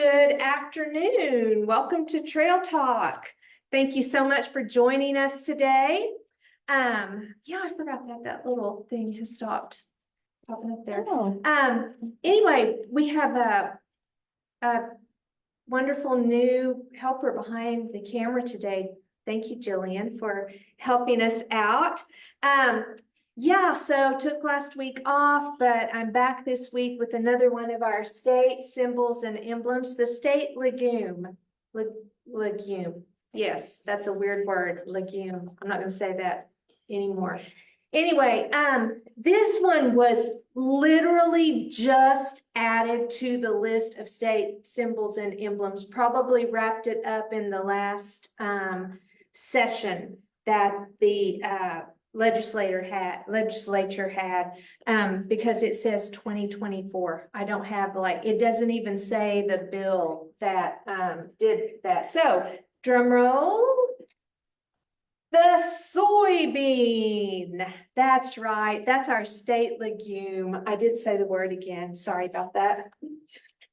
Good afternoon. Welcome to Trail Talk. Thank you so much for joining us today. Yeah, I forgot that little thing has stopped popping up there. Oh. Anyway, we have a wonderful new helper behind the camera today. Thank you, Jillian, for helping us out. Yeah, so took last week off, but I'm back this week with another one of our state symbols and emblems, the state legume. Legume. Yes, that's a weird word, legume. I'm not going to say that anymore. Anyway, this one was literally just added to the list of state symbols and emblems, probably wrapped it up in the last session that the legislature had because it says 2024. I don't have it doesn't even say the bill that did that. So drum roll. The soybean. That's right. That's our state legume. I did say the word again. Sorry about that.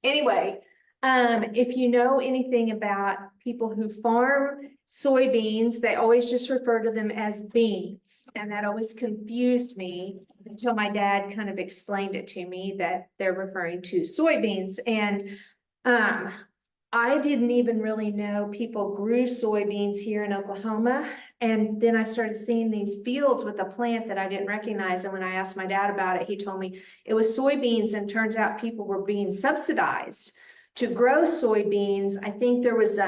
Anyway, if you know anything about people who farm soybeans, they always just refer to them as beans. And that always confused me until my dad kind of explained it to me that they're referring to soybeans. And I didn't even really know people grew soybeans here in Oklahoma. And then I started seeing these fields with a plant that I didn't recognize. And when I asked my dad about it, he told me it was soybeans, and turns out people were being subsidized to grow soybeans. I think there was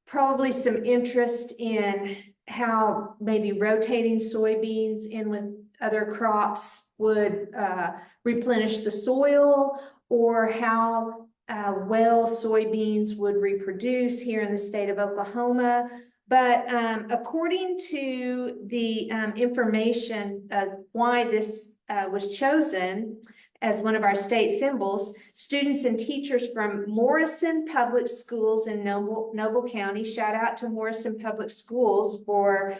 probably some interest in how maybe rotating soybeans in with other crops would replenish the soil, or how well soybeans would reproduce here in the state of Oklahoma. But according to the information of why this was chosen as one of our state symbols, students and teachers from Morrison Public Schools in Noble County, shout out to Morrison Public Schools for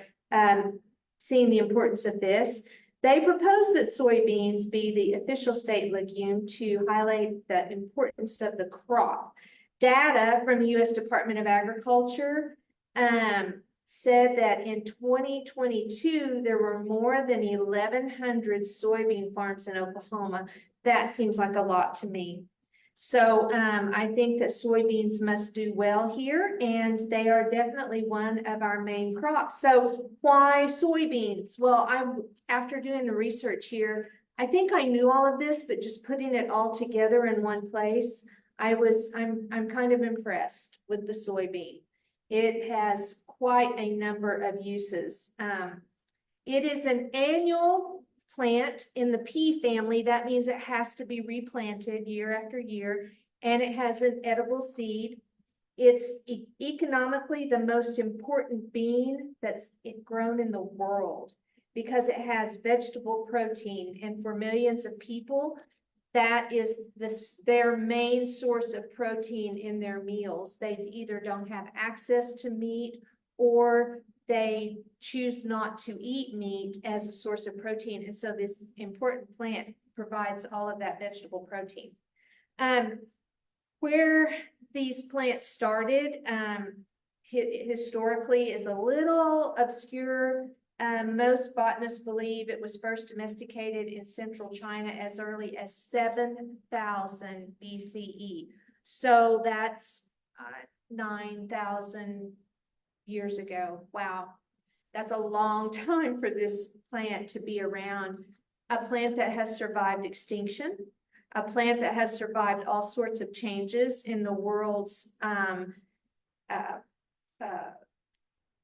seeing the importance of this. They propose that soybeans be the official state legume to highlight the importance of the crop. Data from the U.S. Department of Agriculture said that in 2022, there were more than 1,100 soybean farms in Oklahoma. That seems like a lot to me. So I think that soybeans must do well here, and they are definitely one of our main crops. So why soybeans? Well, after doing the research here, I think I knew all of this, but just putting it all together in one place, I'm kind of impressed with the soybean. It has quite a number of uses. It is an annual plant in the pea family. That means it has to be replanted year after year, and it has an edible seed. It's economically the most important bean that's grown in the world because it has vegetable protein, and for millions of people, that is their main source of protein in their meals. They either don't have access to meat, or they choose not to eat meat as a source of protein. And so this important plant provides all of that vegetable protein. Where these plants started historically is a little obscure. Most botanists believe it was first domesticated in central China as early as 7,000 BCE. So that's 9,000 years ago. Wow, that's a long time for this plant to be around. A plant that has survived extinction, a plant that has survived all sorts of changes in the world's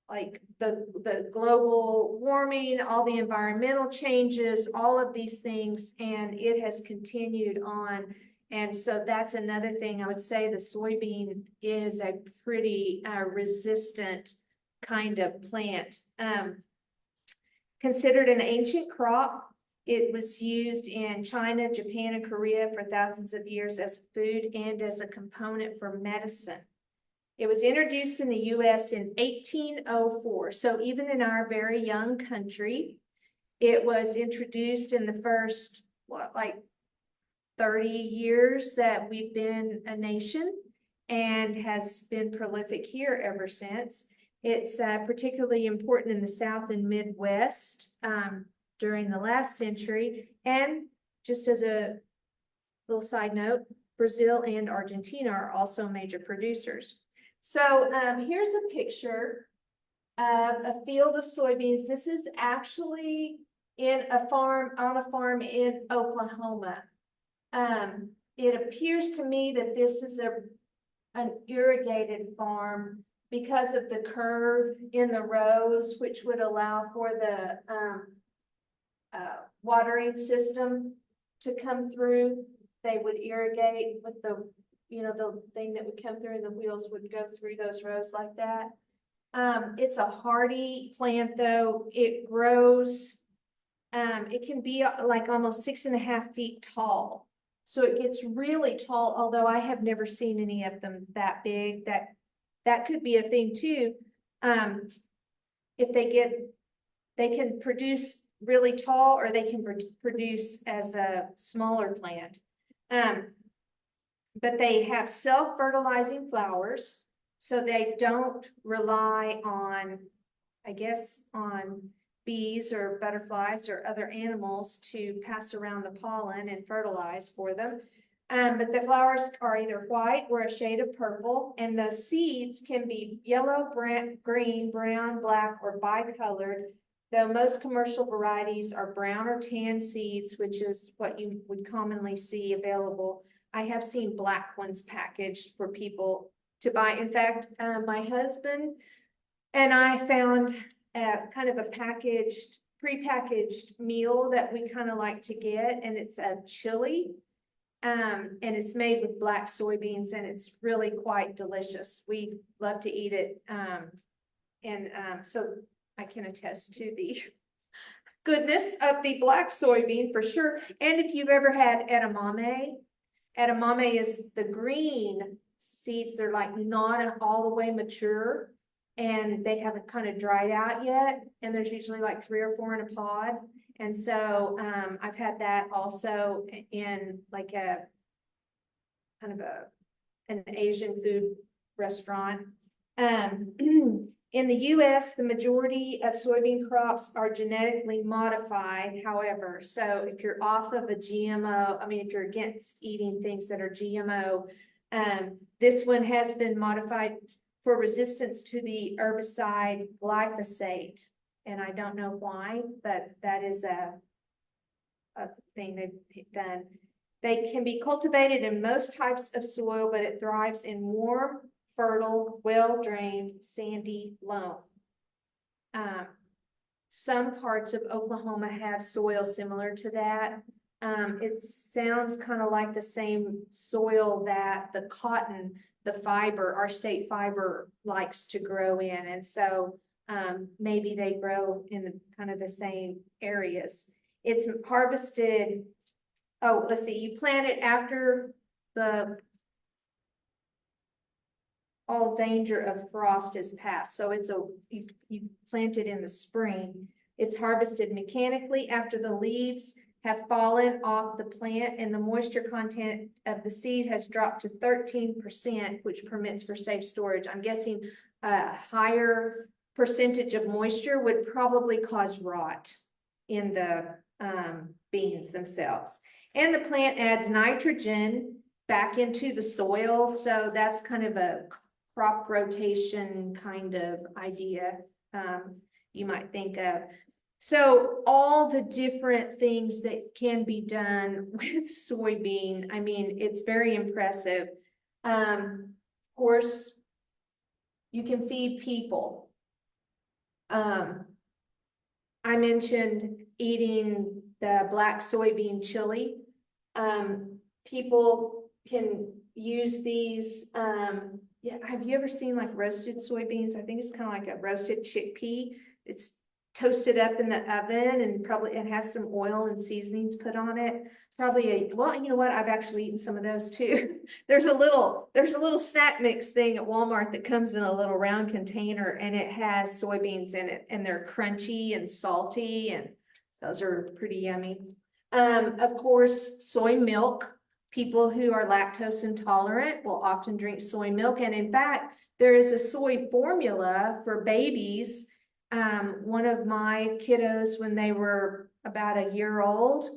like the global warming, all the environmental changes, all of these things, and it has continued on. And so that's another thing I would say. The soybean is a pretty resistant kind of plant. Considered an ancient crop, it was used in China, Japan, and Korea for thousands of years as food and as a component for medicine. It was introduced in the U.S. in 1804. So even in our very young country, it was introduced in the first, 30 years that we've been a nation. and has been prolific here ever since. It's particularly important in the South and Midwest during the last century. And just as a little side note, Brazil and Argentina are also major producers. So here's a picture of a field of soybeans. This is actually on a farm in Oklahoma. It appears to me that this is an irrigated farm because of the curve in the rows, which would allow for the watering system to come through. They would irrigate with the thing that would come through, and the wheels would go through those rows like that. It's a hardy plant, though. It grows, it can be like almost 6.5 feet tall. So it gets really tall, although I have never seen any of them that big. That could be a thing too. If they can produce really tall, or they can produce as a smaller plant. But they have self-fertilizing flowers, so they don't rely on, I guess, on bees or butterflies or other animals to pass around the pollen and fertilize for them. But the flowers are either white or a shade of purple, and the seeds can be yellow, green, brown, black, or bicolored, though most commercial varieties are brown or tan seeds, which is what you would commonly see available. I have seen black ones packaged for people to buy. In fact, my husband and I found kind of a prepackaged meal that we kind of like to get, and it's a chili. And it's made with black soybeans, and it's really quite delicious. We love to eat it. So I can attest to the goodness of the black soybean for sure. And if you've ever had edamame is the green seeds. They're like not all the way mature, and they haven't kind of dried out yet. And there's usually like 3 or 4 in a pod. And so I've had that also in like a kind of an Asian food restaurant. In the US, the majority of soybean crops are genetically modified, however. So if you're off of a GMO, if you're against eating things that are GMO, this one has been modified for resistance to the herbicide glyphosate. And I don't know why, but that is a thing they've done. They can be cultivated in most types of soil, but it thrives in warm, fertile, well-drained, sandy loam. Some parts of Oklahoma have soil similar to that. It sounds kind of like the same soil that the cotton, the fiber, our state fiber likes to grow in. And so maybe they grow in kind of the same areas. It's harvested. Oh, let's see. You plant it after all danger of frost is past. So it's you plant it in the spring. It's harvested mechanically after the leaves have fallen off the plant and the moisture content of the seed has dropped to 13%, which permits for safe storage. I'm guessing a higher percentage of moisture would probably cause rot in the beans themselves. And the plant adds nitrogen back into the soil. So that's kind of a crop rotation kind of idea you might think of. So all the different things that can be done with soybean, it's very impressive. Of course, you can feed people. I mentioned eating the black soybean chili. People can use these. Have you ever seen like roasted soybeans? I think it's kind of like a roasted chickpea. It's toasted up in the oven, and probably it has some oil and seasonings put on it. Well, you know what? I've actually eaten some of those too. There's a little snack mix thing at Walmart that comes in a little round container, and it has soybeans in it, and they're crunchy and salty, and those are pretty yummy. Of course, soy milk. People who are lactose intolerant will often drink soy milk. And in fact, there is a soy formula for babies. One of my kiddos, when they were about a year old,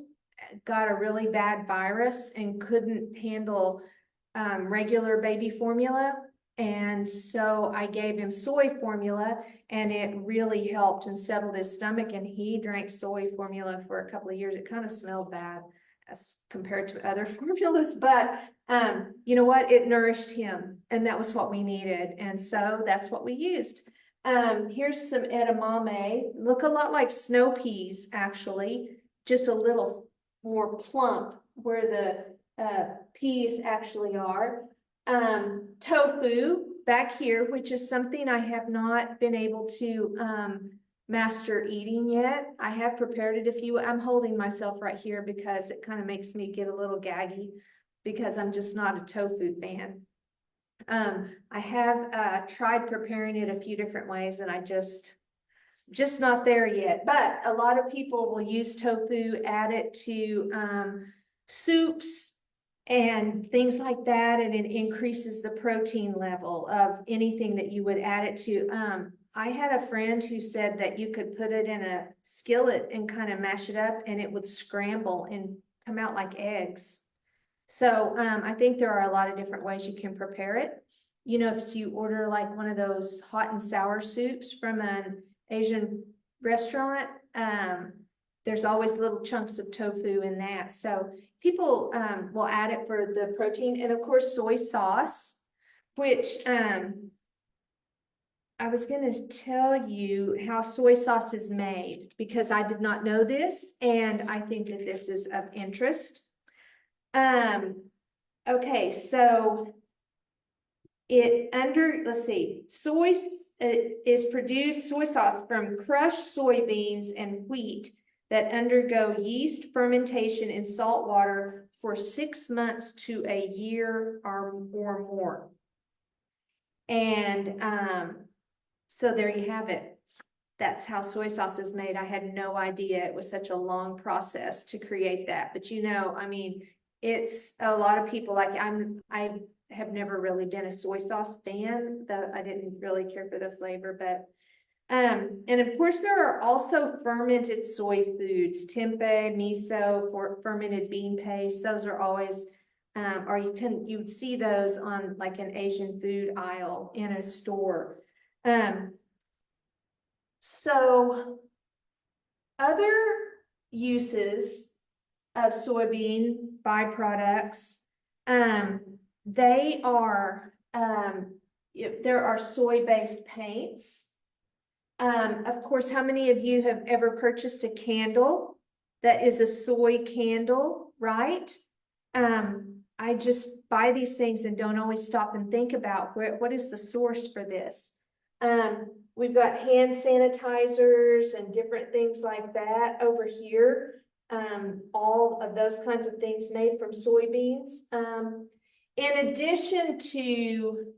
got a really bad virus and couldn't handle regular baby formula. And so I gave him soy formula, and it really helped and settled his stomach. And he drank soy formula for a couple of years. It kind of smelled bad as compared to other formulas, but you know what? It nourished him, and that was what we needed. And so that's what we used. Here's some edamame. Look a lot like snow peas, actually, just a little more plump where the peas actually are. Tofu back here, which is something I have not been able to master eating yet. I have prepared it a few. I'm holding myself right here because it kind of makes me get a little gaggy because I'm just not a tofu fan. I have tried preparing it a few different ways, and I just not there yet. But a lot of people will use tofu, add it to soups and things like that, and it increases the protein level of anything that you would add it to. I had a friend who said that you could put it in a skillet and kind of mash it up, and it would scramble and come out like eggs. So I think there are a lot of different ways you can prepare it. You know, if you order like one of those hot and sour soups from an Asian restaurant, there's always little chunks of tofu in that. So people will add it for the protein. And of course, soy sauce, which I was going to tell you how soy sauce is made because I did not know this, and I think that this is of interest. Okay, so let's see, soy is produced, soy sauce, from crushed soybeans and wheat that undergo yeast fermentation in salt water for 6 months to a year or more. And so there you have it. That's how soy sauce is made. I had no idea it was such a long process to create that. But you know, I mean, it's a lot of people like I have never really been a soy sauce fan, though I didn't really care for the flavor, but and of course there are also fermented soy foods, tempeh, miso, fermented bean paste. Those are always or you'd see those on like an Asian food aisle in a store. So other uses of soybean byproducts, they are there are soy-based paints. Of course, how many of you have ever purchased a candle that is a soy candle, right? I just buy these things and don't always stop and think about what is the source for this. We've got hand sanitizers and different things like that over here. All of those kinds of things made from soybeans. In addition to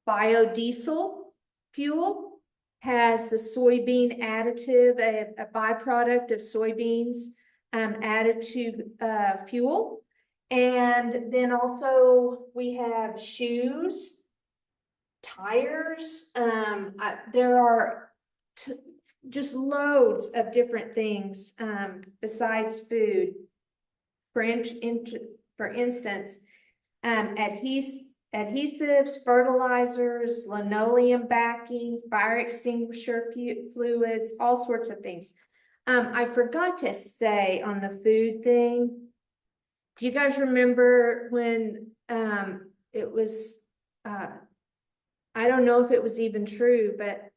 biodiesel fuel, has the soybean additive, a byproduct of soybeans added to fuel. And then also we have shoes, tires. There are just loads of different things besides food. For instance, adhesives, fertilizers, linoleum backing, fire extinguisher fluids, all sorts of things. I forgot to say on the food thing, do you guys remember when it was, I don't know if it was even true, but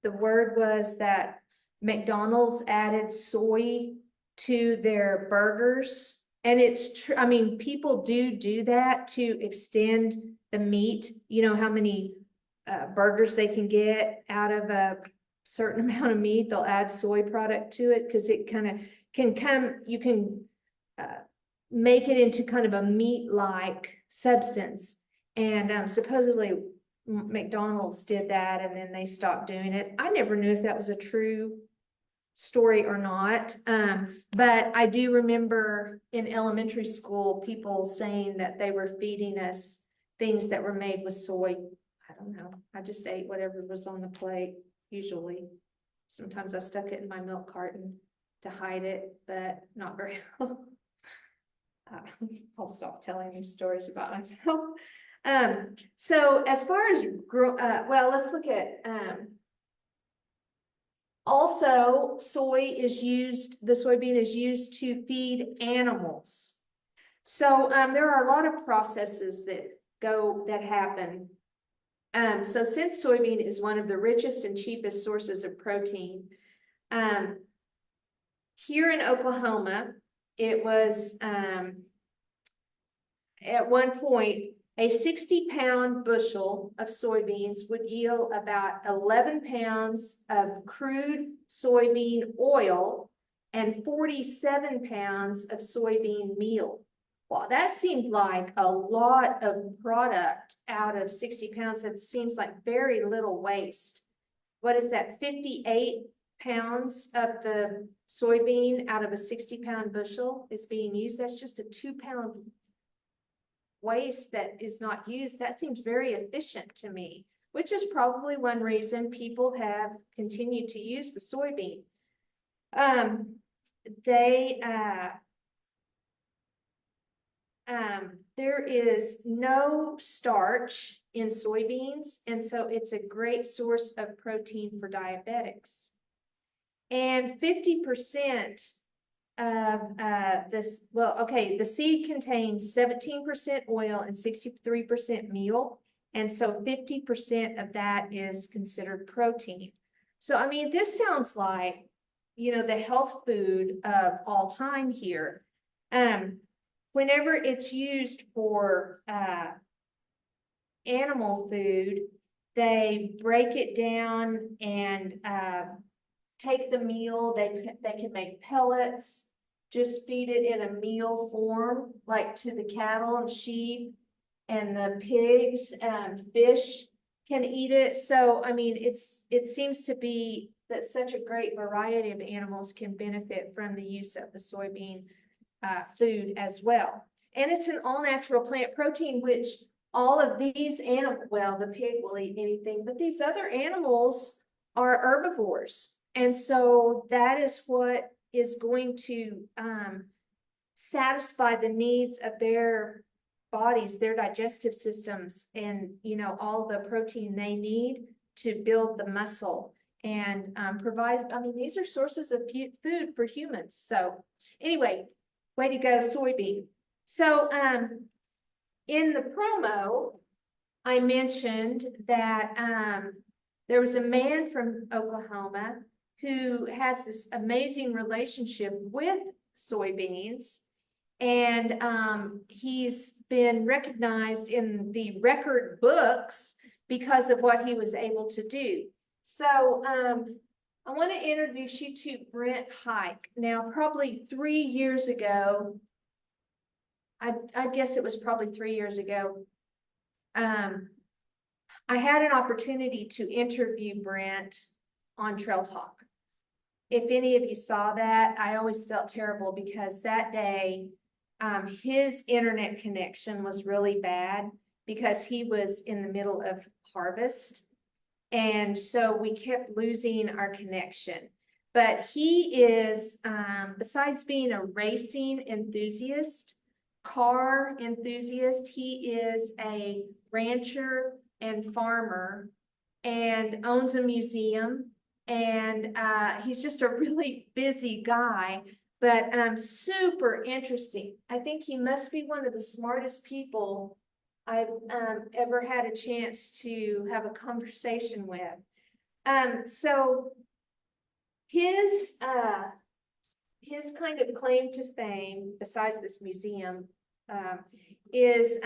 the word was that McDonald's added soy to their burgers. And it's true. I mean, people do that to extend the meat. You know how many burgers they can get out of a certain amount of meat. They'll add soy product to it because it kind of can come, you can make it into kind of a meat-like substance. And supposedly McDonald's did that and then they stopped doing it. I never knew if that was a true story or not. But I do remember in elementary school, people saying that they were feeding us things that were made with soy. I don't know. I just ate whatever was on the plate, usually. Sometimes I stuck it in my milk carton to hide it, but not very well. I'll stop telling these stories about myself. So as far as well, let's look at also the soybean is used to feed animals. So there are a lot of processes that happen. So since soybean is one of the richest and cheapest sources of protein, here in Oklahoma, it was at one point a 60-pound bushel of soybeans would yield about 11 pounds of crude soybean oil and 47 pounds of soybean meal. Well, that seemed like a lot of product out of 60 pounds. That seems like very little waste. What is that, 58 pounds of the soybean out of a 60-pound bushel is being used? That's just a 2-pound waste that is not used. That seems very efficient to me, which is probably one reason people have continued to use the soybean. There is no starch in soybeans, and so it's a great source of protein for diabetics. And 50% of the seed contains 17% oil and 63% meal, and so 50% of that is considered protein. So I mean, this sounds like, you know, the health food of all time here. Whenever it's used for animal food, they break it down and take the meal. They can make pellets, just feed it in a meal form, like to the cattle and sheep, and the pigs and fish can eat it. So I mean, it seems to be that such a great variety of animals can benefit from the use of the soybean food as well. And it's an all-natural plant protein, which all of these animals, well, the pig will eat anything, but these other animals are herbivores. And so that is what is going to satisfy the needs of their bodies, their digestive systems, and, you know, all the protein they need to build the muscle and provide, I mean, these are sources of food for humans. So anyway, way to go, soybean. So in the promo, I mentioned that there was a man from Oklahoma who has this amazing relationship with soybeans, and he's been recognized in the record books because of what he was able to do. So I want to introduce you to Brent Hike. Now, probably 3 years ago, I guess it was probably 3 years ago, I had an opportunity to interview Brent on Trail Talk. If any of you saw that, I always felt terrible because that day, his internet connection was really bad because he was in the middle of harvest. And so we kept losing our connection. But he is, besides being a racing enthusiast, car enthusiast, he is a rancher and farmer and owns a museum. And he's just a really busy guy, but super interesting. I think he must be one of the smartest people I've ever had a chance to have a conversation with. So his kind of claim to fame, besides this museum, is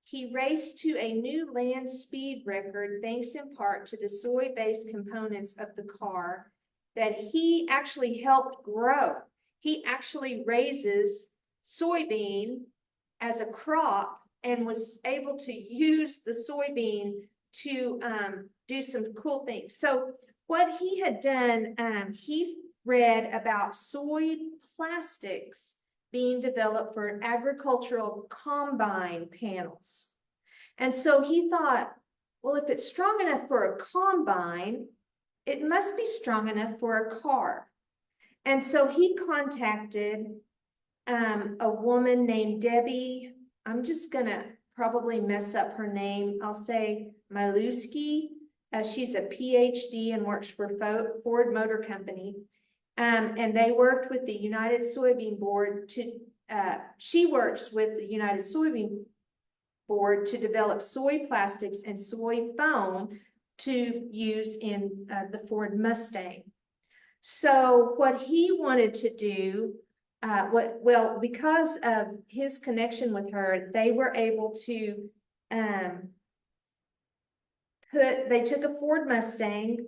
he raced to a new land speed record thanks in part to the soy-based components of the car that he actually helped grow. He actually raises soybean as a crop and was able to use the soybean to do some cool things. So what he had done, he read about soy plastics being developed for agricultural combine panels. And so he thought, well, if it's strong enough for a combine, it must be strong enough for a car. And so he contacted a woman named Debbie. I'm just gonna probably mess up her name. I'll say Miluski. She's a PhD and works for Ford Motor Company. And they worked with the United Soybean Board to, she works with the United Soybean Board to develop soy plastics and soy foam to use in the Ford Mustang. So what he wanted to do, because of his connection with her, they were able to they took a Ford Mustang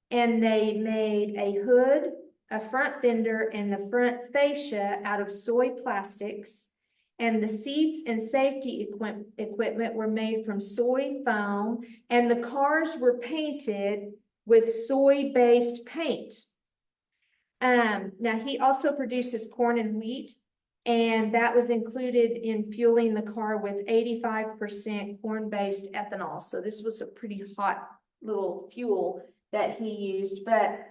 and they made a hood, a front fender, and the front fascia out of soy plastics. And the seats and safety equipment were made from soy foam, and the cars were painted with soy-based paint. Now he also produces corn and wheat, and that was included in fueling the car with 85% corn-based ethanol. So this was a pretty hot little fuel that he used. But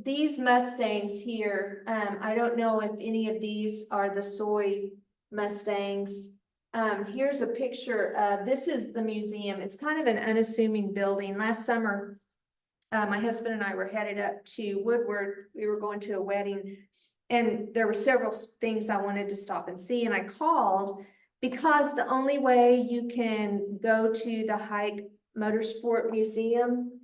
these Mustangs here, I don't know if any of these are the soy Mustangs. Here's a picture of, this is the museum. It's kind of an unassuming building. Last summer, my husband and I were headed up to Woodward. We were going to a wedding, and there were several things I wanted to stop and see. And I called because the only way you can go to the Hike Motorsport Museum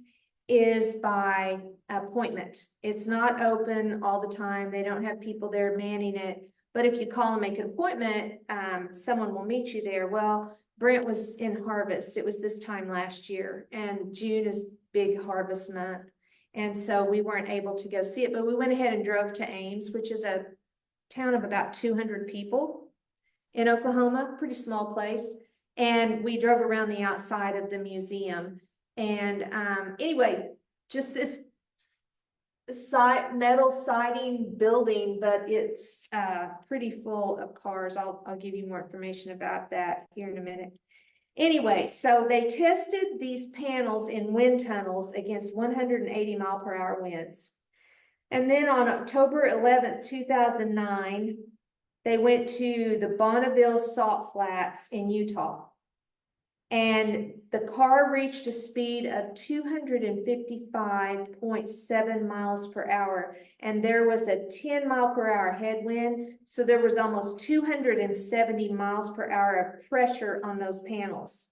is by appointment. It's not open all the time. They don't have people there manning it. But if you call and make an appointment, someone will meet you there. Well, Brent was in harvest. It was this time last year, and June is big harvest month. And so we weren't able to go see it, but we went ahead and drove to Ames, which is a town of about 200 people in Oklahoma, pretty small place. And we drove around the outside of the museum. And anyway, just this metal siding building, but it's pretty full of cars. I'll give you more information about that here in a minute. Anyway, so they tested these panels in wind tunnels against 180 mile per hour winds. And then on October 11th, 2009, they went to the Bonneville Salt Flats in Utah. And the car reached a speed of 255.7 miles per hour. And there was a 10 mile per hour headwind. So there was almost 270 miles per hour of pressure on those panels.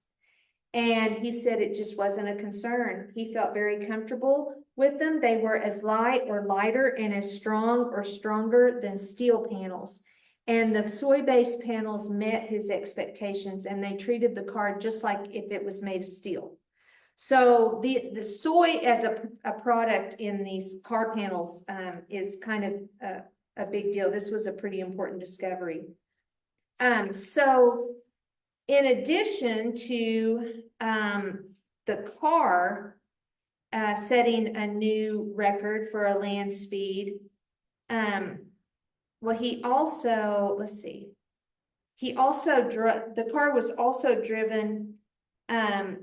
And he said it just wasn't a concern. He felt very comfortable with them. They were as light or lighter and as strong or stronger than steel panels. And the soy-based panels met his expectations, and they treated the car just like if it was made of steel. So the soy as a product in these car panels is kind of a big deal. This was a pretty important discovery. So in addition to the car setting a new record for a land speed, well, he also, let's see, he also the car was also driven to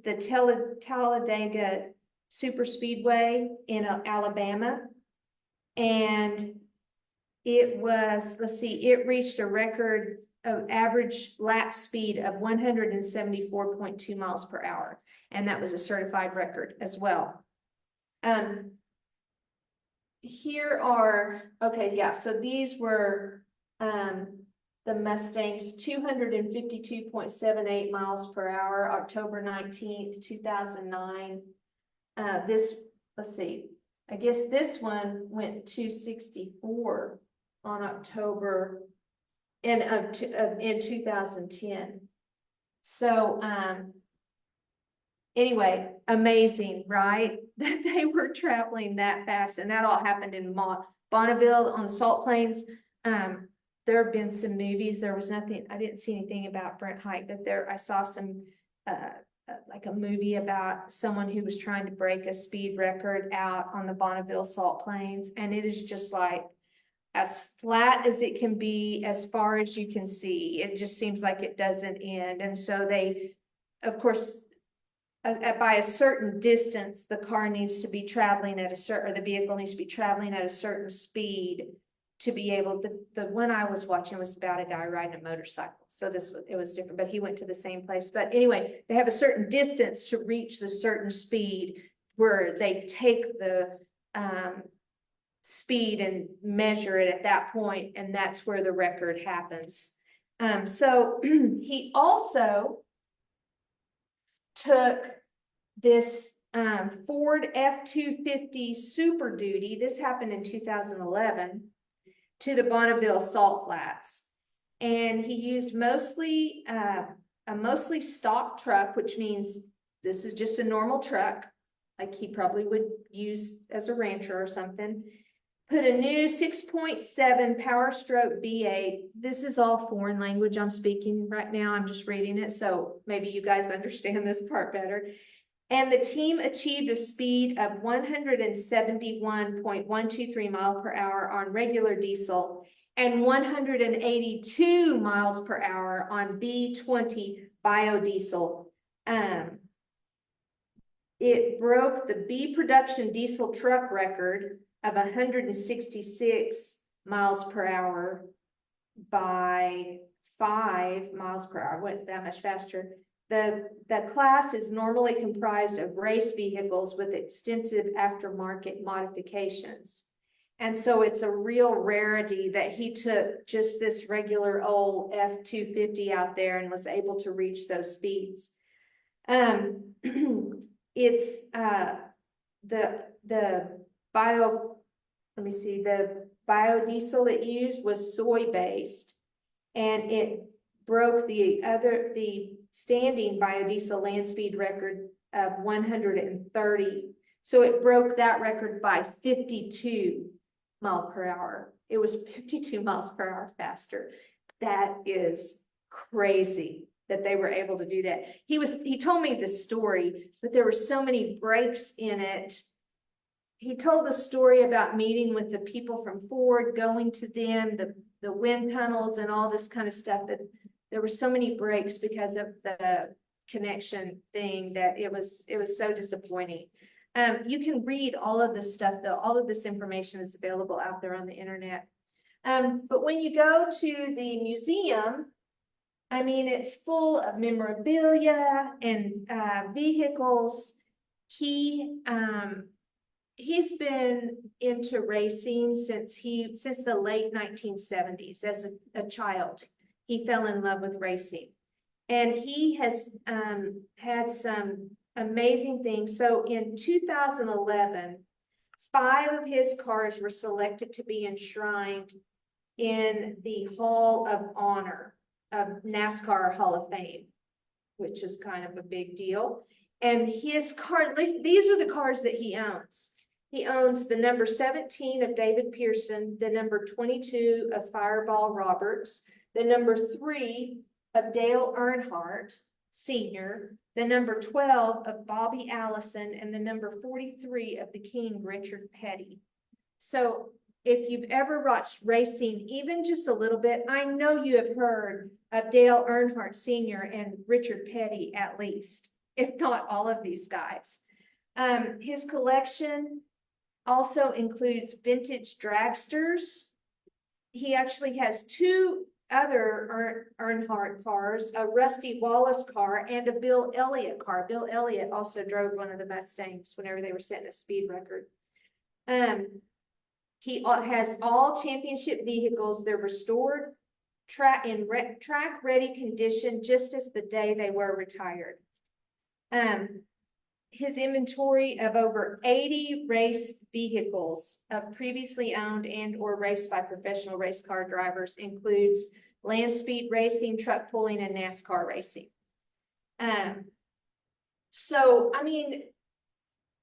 the Talladega Super Speedway in Alabama. And it was, let's see, it reached a record of average lap speed of 174.2 miles per hour. And that was a certified record as well. Here are, okay, yeah, so these were the Mustangs, 252.78 miles per hour, October 19th, 2009. This, let's see, I guess this one went 264 on October in 2010. So anyway, amazing, right? That they were traveling that fast, and that all happened in Bonneville on the Salt Plains. There have been some movies. There was nothing, I didn't see anything about Brent Hike, but there I saw some like a movie about someone who was trying to break a speed record out on the Bonneville Salt Plains, and it is just like as flat as it can be, as far as you can see. It just seems like it doesn't end. And so they, of course, by a certain distance, the car needs to be traveling at a certain, or the vehicle needs to be traveling at a certain speed to be able, the one I was watching was about a guy riding a motorcycle. So it was different, but he went to the same place. But anyway, they have a certain distance to reach the certain speed where they take the, speed and measure it at that point, and that's where the record happens. So he also took this Ford F-250 Super Duty, this happened in 2011, to the Bonneville Salt Flats. And he used mostly a mostly stock truck, which means this is just a normal truck, like he probably would use as a rancher or something. Put a new 6.7 Power Stroke V8. This is all foreign language I'm speaking right now. I'm just reading it, so maybe you guys understand this part better. And the team achieved a speed of 171.123 miles per hour on regular diesel and 182 miles per hour on B20 biodiesel. It broke the B production diesel truck record of 166 miles per hour by 5 miles per hour. Went that much faster. The class is normally comprised of race vehicles with extensive aftermarket modifications. And so it's a real rarity that he took just this regular old F-250 out there and was able to reach those speeds. It's the biodiesel it used was soy-based, and it broke the standing biodiesel land speed record of 130. So it broke that record by 52 miles per hour. It was 52 miles per hour faster. That is crazy that they were able to do that. He told me this story, but there were so many breaks in it. He told the story about meeting with the people from Ford, going to them, the wind tunnels and all this kind of stuff, that there were so many breaks because of the connection thing that it was so disappointing. You can read all of this stuff though. All of this information is available out there on the internet. But when you go to the museum, I mean, it's full of memorabilia and vehicles. He's been into racing since the late 1970s. As a child, he fell in love with racing, and he has had some amazing things. So in 2011, 5 of his cars were selected to be enshrined in the Hall of Honor of NASCAR Hall of Fame, which is kind of a big deal. And his car, at least these are the cars that he owns. He owns the number 17 of David Pearson, the number 22 of Fireball Roberts, the number 3 of Dale Earnhardt Sr., the number 12 of Bobby Allison, and the number 43 of the King, Richard Petty. So if you've ever watched racing, even just a little bit, I know you have heard of Dale Earnhardt Sr. and Richard Petty, at least, if not all of these guys. His collection also includes vintage dragsters. He actually has 2 other Earnhardt cars, a Rusty Wallace car and a Bill Elliott car. Bill Elliott also drove one of the Mustangs whenever they were setting a speed record. He has all championship vehicles. They're restored track ready condition, just as the day they were retired. His inventory of over 80 race vehicles previously owned and or raced by professional race car drivers includes land speed racing, truck pulling, and NASCAR racing. So, I mean,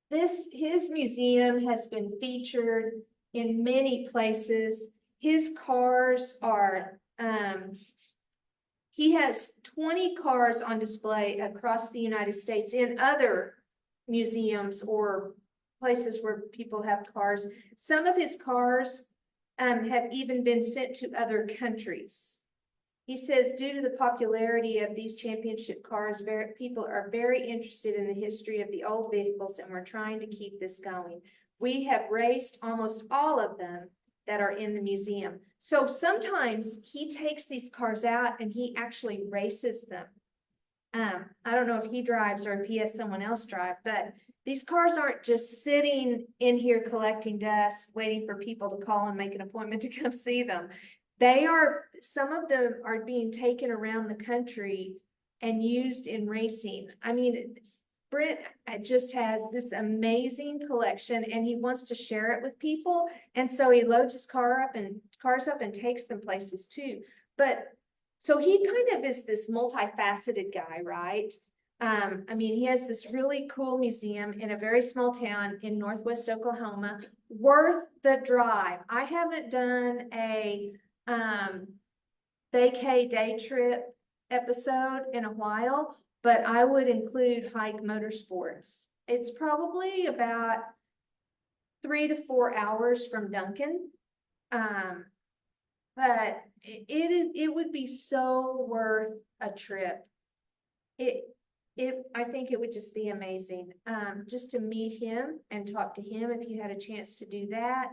his museum has been featured in many places. His cars are He has 20 cars on display across the United States in other museums or places where people have cars. Some of his cars have even been sent to other countries. He says, due to the popularity of these championship cars, people are very interested in the history of the old vehicles, and we're trying to keep this going. We have raced almost all of them that are in the museum. So sometimes he takes these cars out and he actually races them. I don't know if he drives or if he has someone else drive, but these cars aren't just sitting in here collecting dust, waiting for people to call and make an appointment to come see them. Some of them are being taken around the country and used in racing. I mean, Brent just has this amazing collection and he wants to share it with people. And so he loads his cars up and takes them places too. But so he kind of is this multifaceted guy, right? I mean, he has this really cool museum in a very small town in Northwest Oklahoma, worth the drive. I haven't done a vacay day trip episode in a while, but I would include Hike Motorsports. It's probably about 3 to 4 hours from Duncan. But it would be so worth a trip. I think it would just be amazing. Just to meet him and talk to him if you had a chance to do that,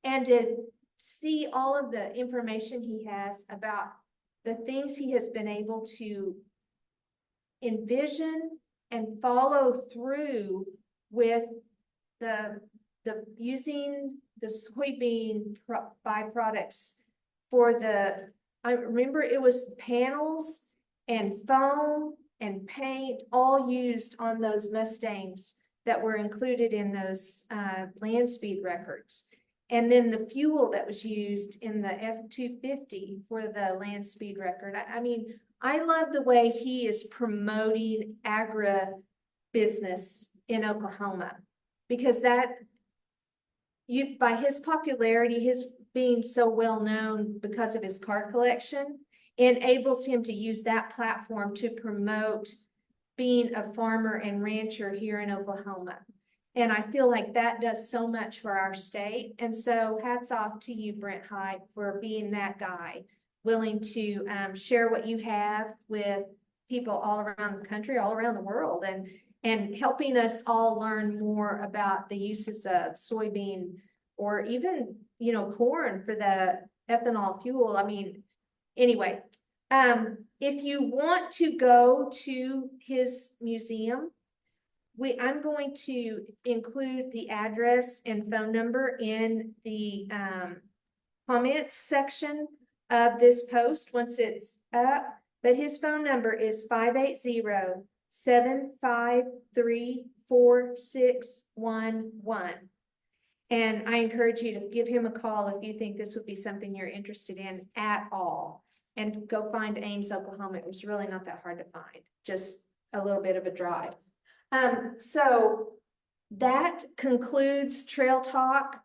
and to see all of the information he has about the things he has been able to envision and follow through with the using the soybean byproducts for I remember it was panels and foam and paint all used on those Mustangs that were included in those land speed records. And then the fuel that was used in the F-250 for the land speed record. I mean, I love the way he is promoting agribusiness in Oklahoma, because by his popularity, his being so well known because of his car collection, enables him to use that platform to promote being a farmer and rancher here in Oklahoma. And I feel like that does so much for our state. And so hats off to you, Brent Hyde, for being that guy, willing to share what you have with people all around the country, all around the world, and helping us all learn more about the uses of soybean or even, corn for the ethanol fuel. I mean, anyway, if you want to go to his museum, I'm going to include the address and phone number in the comments section of this post once it's up. But his phone number is 580-753-4611. And I encourage you to give him a call if you think this would be something you're interested in at all. And go find Ames, Oklahoma. It was really not that hard to find, just a little bit of a drive. So that concludes Trail Talk.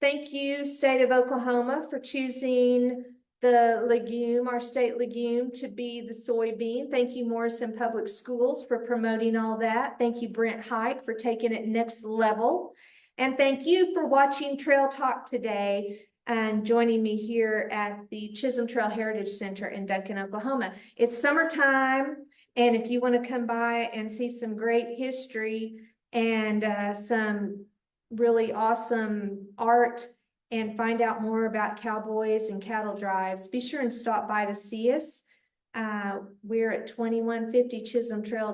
Thank you, State of Oklahoma, for choosing the legume, our state legume, to be the soybean. Thank you, Morrison Public Schools, for promoting all that. Thank you, Brent Hike, for taking it next level. And thank you for watching Trail Talk today and joining me here at the Chisholm Trail Heritage Center in Duncan, Oklahoma. It's summertime, and if you want to come by and see some great history and some really awesome art and find out more about cowboys and cattle drives, be sure and stop by to see us. We're at 2150 Chisholm Trail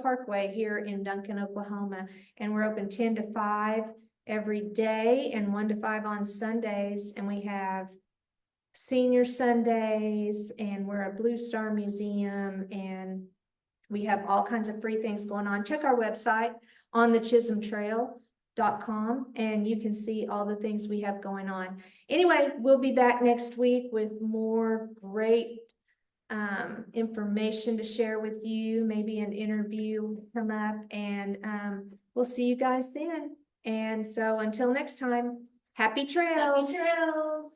Parkway here in Duncan, Oklahoma, and we're open 10 to 5 every day and 1 to 5 on Sundays. And we have senior Sundays, and we're a Blue Star Museum, and we have all kinds of free things going on. Check our website on the chisholmtrail.com and you can see all the things we have going on. Anyway, we'll be back next week with more great information to share with you. Maybe an interview will come up, and we'll see you guys then. And so until next time, happy trails. Happy trails.